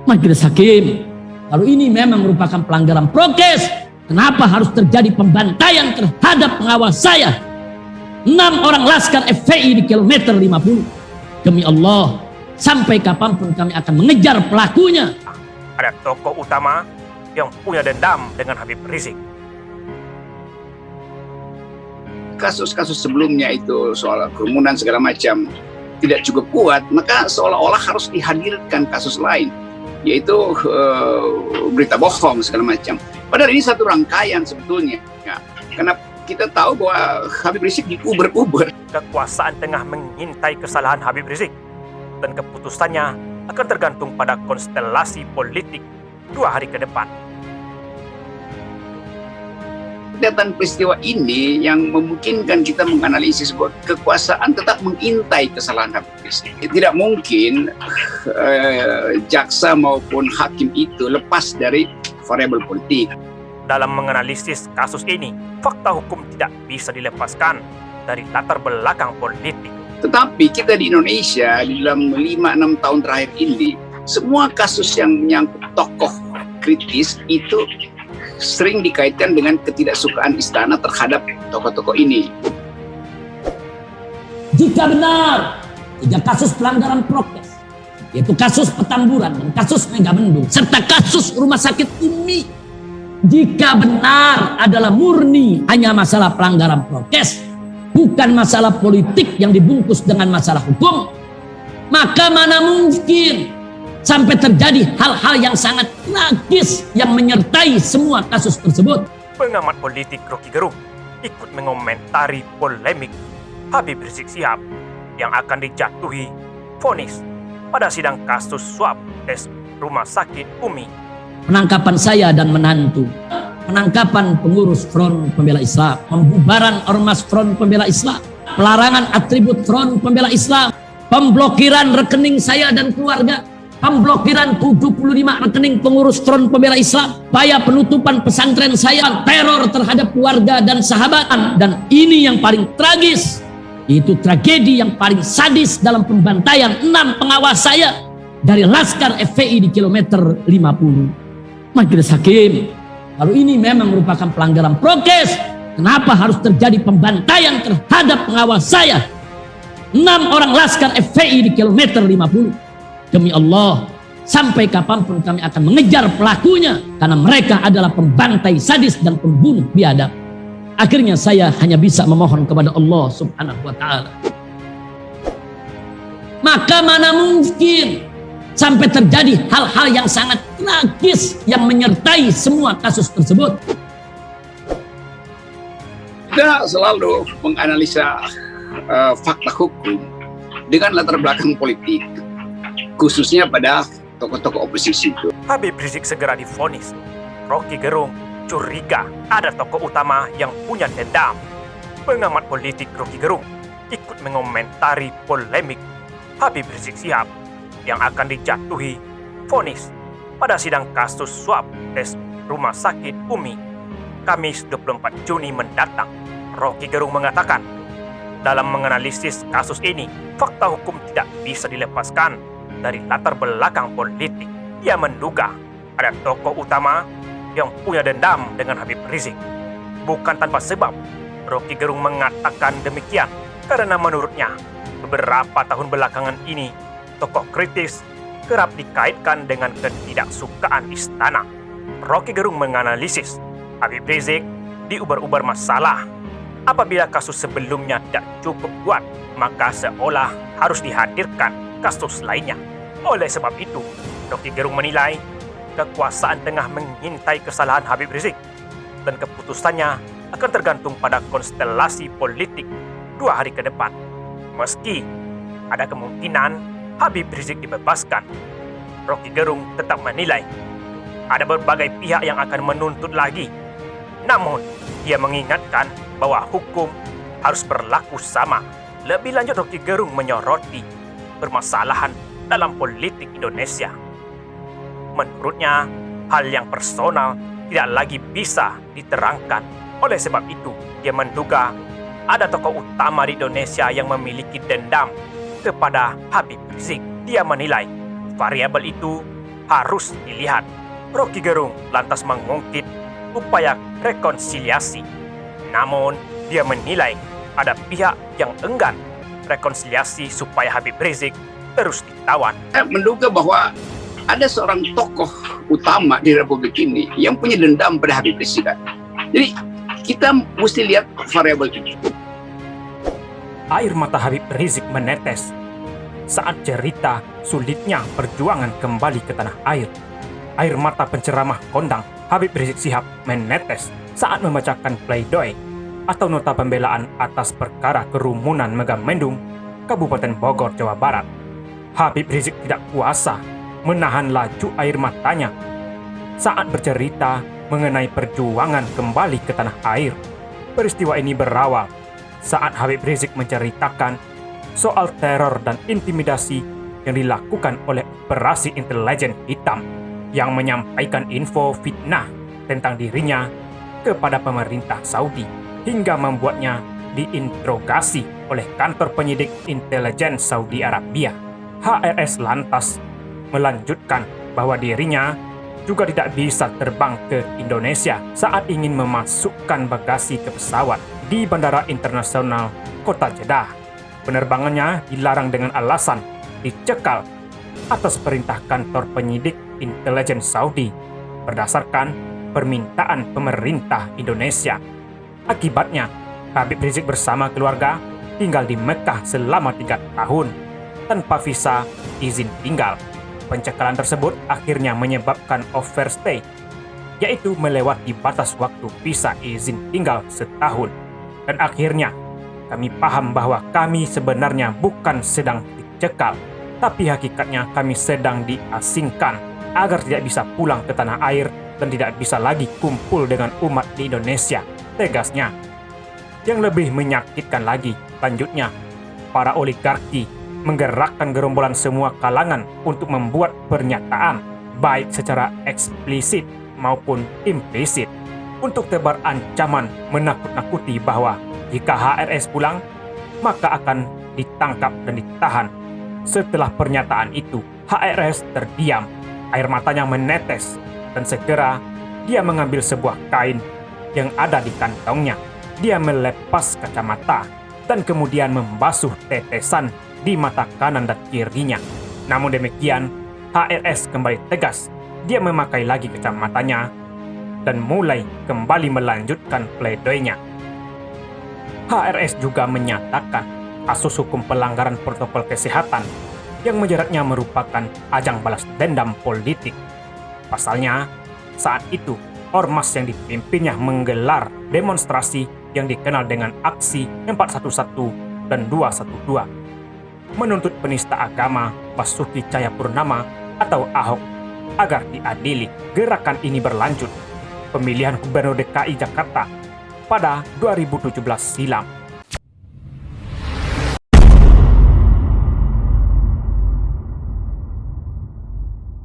Majelis Hakim, kalau ini memang merupakan pelanggaran prokes, kenapa harus terjadi pembantaian terhadap pengawal saya? 6 orang laskar FPI di kilometer 50. Demi Allah, sampai kapanpun kami akan mengejar pelakunya. Ada tokoh utama yang punya dendam dengan Habib Rizik. Kasus-kasus sebelumnya itu soal kerumunan segala macam tidak cukup kuat, maka seolah-olah harus dihadirkan kasus lain, yaitu berita bohong segala macam. Padahal ini satu rangkaian sebetulnya, ya. Karena kita tahu bahwa Habib Rizik diuber-uber. Kekuasaan tengah mengintai kesalahan Habib Rizik, dan keputusannya akan tergantung pada konstelasi politik 2 hari ke depan. Datang peristiwa ini yang memungkinkan kita menganalisis bahwa kekuasaan tetap mengintai kesalahan Habib Rizik. Tidak mungkin jaksa maupun hakim itu lepas dari variabel politik. Dalam menganalisis kasus ini, fakta hukum tidak bisa dilepaskan dari latar belakang politik. Tetapi kita di Indonesia di dalam 5-6 tahun terakhir ini, semua kasus yang menyangkut tokoh kritis itu sering dikaitkan dengan ketidaksukaan istana terhadap tokoh-tokoh ini. Jika benar 3 kasus pelanggaran prokes, yaitu kasus Petamburan dan kasus Megamendung serta kasus Rumah Sakit Umi, jika benar adalah murni hanya masalah pelanggaran prokes, bukan masalah politik yang dibungkus dengan masalah hukum, maka mana mungkin sampai terjadi hal-hal yang sangat tragis yang menyertai semua kasus tersebut. Pengamat politik Rocky Gerung ikut mengomentari polemik Habib Rizik Syihab yang akan dijatuhi vonis pada sidang kasus suap tes Rumah Sakit Umi. Penangkapan saya dan menantu, penangkapan pengurus Front Pembela Islam, pembubaran Ormas Front Pembela Islam, pelarangan atribut Front Pembela Islam, pemblokiran rekening saya dan keluarga, pemblokiran 75 rekening pengurus Front Pembela Islam, upaya penutupan pesantren saya, teror terhadap keluarga dan sahabat, dan ini yang paling tragis, itu tragedi yang paling sadis dalam pembantaian 6 pengawas saya dari laskar FPI di kilometer 50. Majelis Hakim, kalau ini memang merupakan pelanggaran prokes, kenapa harus terjadi pembantaian terhadap pengawal saya? 6 orang laskar FPI di kilometer 50. Demi Allah, sampai kapanpun kami akan mengejar pelakunya, karena mereka adalah pembantai sadis dan pembunuh biadab. Akhirnya saya hanya bisa memohon kepada Allah Subhanahu wa Ta'ala. Maka mana mungkin sampai terjadi hal-hal yang sangat tragis yang menyertai semua kasus tersebut. Kita selalu menganalisa fakta hukum dengan latar belakang politik, khususnya pada tokoh-tokoh oposisi itu. Habib Rizik segera divonis. Rocky Gerung curiga ada tokoh utama yang punya dendam. Pengamat politik Rocky Gerung ikut mengomentari polemik Habib Rizik Syihab yang akan dijatuhi vonis pada sidang kasus suap tes Rumah Sakit Umi Kamis 24 Juni mendatang. Rocky Gerung mengatakan, dalam menganalisis kasus ini, fakta hukum tidak bisa dilepaskan dari latar belakang politik. Dia menduga ada tokoh utama yang punya dendam dengan Habib Rizik. Bukan tanpa sebab, Rocky Gerung mengatakan demikian karena menurutnya beberapa tahun belakangan ini tokoh kritis kerap dikaitkan dengan ketidaksukaan istana. Rocky Gerung menganalisis Habib Rizik diuber-uber masalah. Apabila kasus sebelumnya tidak cukup kuat, maka seolah harus dihadirkan kasus lainnya. Oleh sebab itu, Rocky Gerung menilai kekuasaan tengah mengintai kesalahan Habib Rizik, dan keputusannya akan tergantung pada konstelasi politik 2 hari ke depan. Meski ada kemungkinan Habib Rizik dibebaskan, Rocky Gerung tetap menilai ada berbagai pihak yang akan menuntut lagi. Namun, dia mengingatkan bahwa hukum harus berlaku sama. Lebih lanjut, Rocky Gerung menyoroti permasalahan dalam politik Indonesia. Menurutnya, hal yang personal tidak lagi bisa diterangkan. Oleh sebab itu, dia menduga ada tokoh utama di Indonesia yang memiliki dendam kepada Habib Rizik. Dia menilai variabel itu harus dilihat. Rocky Gerung lantas mengungkit upaya rekonsiliasi. Namun, dia menilai ada pihak yang enggan rekonsiliasi supaya Habib Rizik terus ditawan. Saya menduga bahwa ada seorang tokoh utama di Republik ini yang punya dendam pada Habib Rizik. Jadi kita mesti lihat variabel itu. Air mata Habib Rizik menetes saat cerita sulitnya perjuangan kembali ke tanah air. Air mata penceramah kondang Habib Rizik Syihab menetes saat membacakan pledoi atau nota pembelaan atas perkara kerumunan Megamendung, Kabupaten Bogor, Jawa Barat. Habib Rizik tidak kuasa menahan laju air matanya saat bercerita mengenai perjuangan kembali ke tanah air. Peristiwa ini berawal saat Habib Rizik menceritakan soal teror dan intimidasi yang dilakukan oleh operasi intelijen hitam yang menyampaikan info fitnah tentang dirinya kepada pemerintah Saudi hingga membuatnya diinterogasi oleh kantor penyidik intelijen Saudi Arabia. HRS lantas melanjutkan bahwa dirinya juga tidak bisa terbang ke Indonesia saat ingin memasukkan bagasi ke pesawat di Bandara Internasional Kota Jeddah. Penerbangannya dilarang dengan alasan dicekal atas perintah kantor penyidik intelijen Saudi berdasarkan permintaan pemerintah Indonesia. Akibatnya, Habib Rizik bersama keluarga tinggal di Mekah selama 3 tahun tanpa visa izin tinggal. Pencekalan tersebut akhirnya menyebabkan overstay, yaitu melewati batas waktu visa izin tinggal setahun. Dan akhirnya, kami paham bahwa kami sebenarnya bukan sedang dicekal, tapi hakikatnya kami sedang diasingkan agar tidak bisa pulang ke tanah air dan tidak bisa lagi kumpul dengan umat di Indonesia, tegasnya. Yang lebih menyakitkan lagi, lanjutnya, para oligarki menggerakkan gerombolan semua kalangan untuk membuat pernyataan, baik secara eksplisit maupun implisit, untuk tebar ancaman menakut-nakuti bahwa jika HRS pulang, maka akan ditangkap dan ditahan. Setelah pernyataan itu, HRS terdiam, air matanya menetes, dan segera dia mengambil sebuah kain yang ada di kantongnya. Dia melepas kacamata dan kemudian membasuh tetesan di mata kanan dan kirinya. Namun demikian, HRS kembali tegas. Dia memakai lagi kacamatanya dan mulai kembali melanjutkan pledoinya. HRS juga menyatakan kasus hukum pelanggaran protokol kesehatan yang menjeratnya merupakan ajang balas dendam politik. Pasalnya, saat itu ormas yang dipimpinnya menggelar demonstrasi yang dikenal dengan aksi 411 dan 212, menuntut penista agama Basuki Cahayapurnama atau Ahok agar diadili. Gerakan ini berlanjut pemilihan Gubernur DKI Jakarta pada 2017 silam.